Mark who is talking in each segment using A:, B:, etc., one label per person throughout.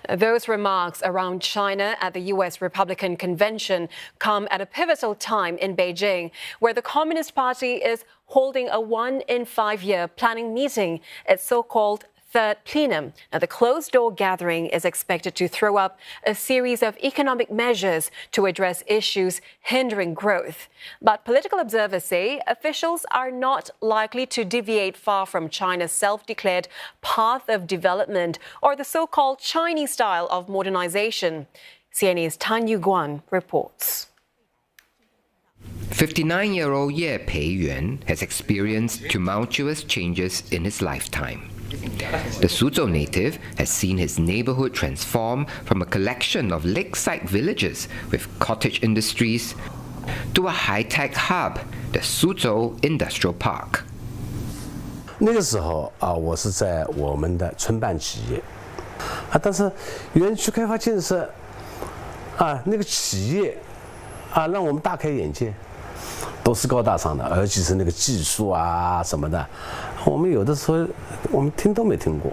A: Those remarks around China at the U.S. Republican Convention come at a pivotal time in Beijing, where the Communist Party is holding a 1-in-5-year planning meeting, its so-called third plenum. Now, the closed-door gathering is expected to throw up a series of economic measures to address issues hindering growth. But political observers say officials are not likely to deviate far from China's self-declared path of development or the so-called Chinese style of modernization. CNA's Yew Guan reports.
B: 59-year-old Ye Pei-yuan has experienced tumultuous changes in his lifetime. The Suzhou native has seen his neighborhood transform from a collection of lakeside villages with cottage industries to a high-tech hub, the Suzhou Industrial Park.
C: 那个时候啊，我是在我们的村办企业啊，但是园区开发建设啊，那个企业啊，让我们大开眼界，都是高大上的，而且是那个技术啊什么的，我们有的时候我们听都没听过。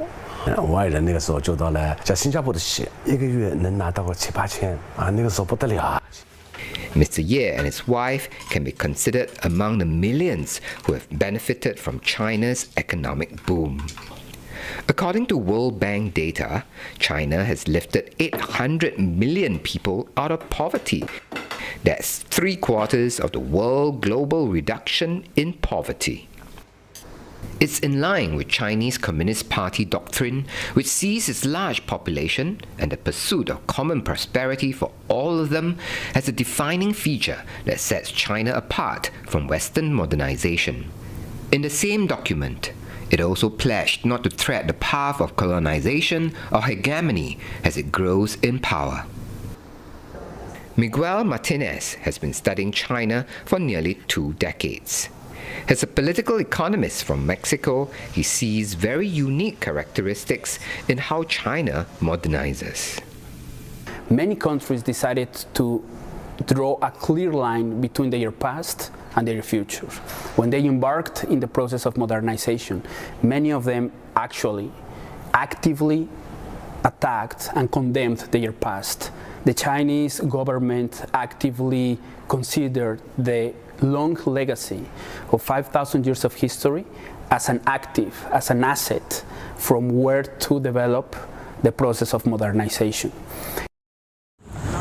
C: 我爱人那个时候就到了像新加坡的企业，一个月能拿到个7、8千啊，那个时候不得了啊。
B: Mr. Ye and his wife can be considered among the millions who have benefited from China's economic boom. According to World Bank data, China has lifted 800 million people out of poverty. That's 3/4 of the world global reduction in poverty. It's in line with Chinese Communist Party doctrine, which sees its large population and the pursuit of common prosperity for all of them as a defining feature that sets China apart from Western modernization. In the same document, it also pledged not to tread the path of colonization or hegemony as it grows in power. Miguel Martinez has been studying China for nearly 2 decades. As a political economist from Mexico, he sees very unique characteristics in how China modernizes.
D: Many countries decided to draw a clear line between their past and their future. When they embarked in the process of modernization, many of them actually actively attacked and condemned their past. The Chinese government actively considered the long legacy of 5,000 years of history as an active, as an asset from where to develop the process of modernization.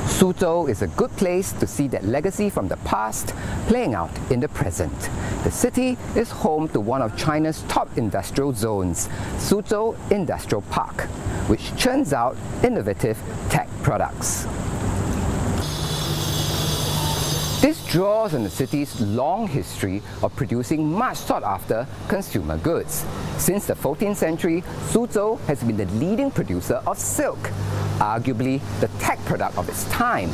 B: Suzhou is a good place to see that legacy from the past playing out in the present. The city is home to one of China's top industrial zones, Suzhou Industrial Park, which churns out innovative tech products. This draws on the city's long history of producing much sought-after consumer goods. Since the 14th century, Suzhou has been the leading producer of silk, arguably the tech product of its time.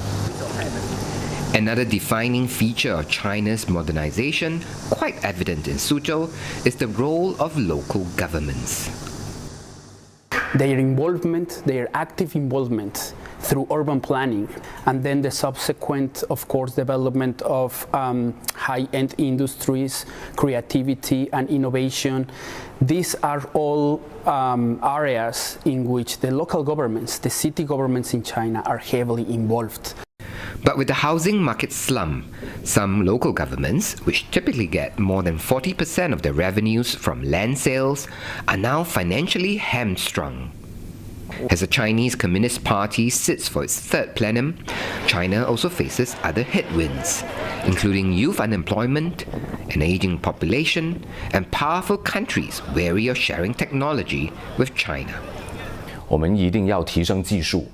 B: Another defining feature of China's modernization, quite evident in Suzhou, is the role of local governments.
D: Their involvement, their active involvement through urban planning, and then the subsequent, of course, development of high-end industries, creativity and innovation. These are all areas in which the local governments, the city governments in China are heavily involved.
B: But with the housing market slump, some local governments, which typically get more than 40% of their revenues from land sales, are now financially hamstrung. As the Chinese Communist Party sits for its third plenum, China also faces other headwinds, including youth unemployment, an aging population, and powerful countries wary of sharing technology with China.
E: 我们一定要提升技术。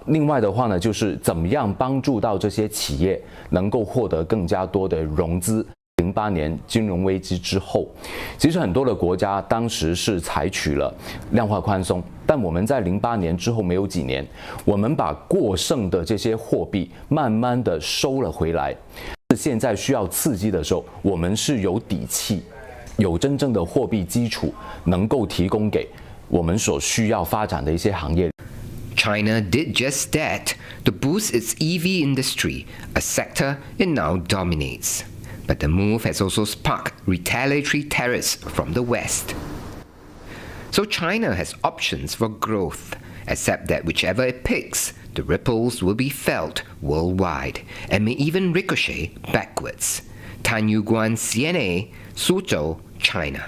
E: 另外的话呢，就是怎么样帮助到这些企业能够获得更加多的融资。08年金融危机之后，其实很多的国家当时是采取了量化宽松，但我们在08年之后没有几年，我们把过剩的这些货币慢慢的收了回来。现在需要刺激的时候，我们是有底气，有真正的货币基础，能够提供给我们所需要发展的一些行业。
B: China did just that to boost its EV industry, a sector it now dominates. But the move has also sparked retaliatory tariffs from the West. So China has options for growth, except that whichever it picks, the ripples will be felt worldwide and may even ricochet backwards. Yew Guan, CNA, Suzhou, China.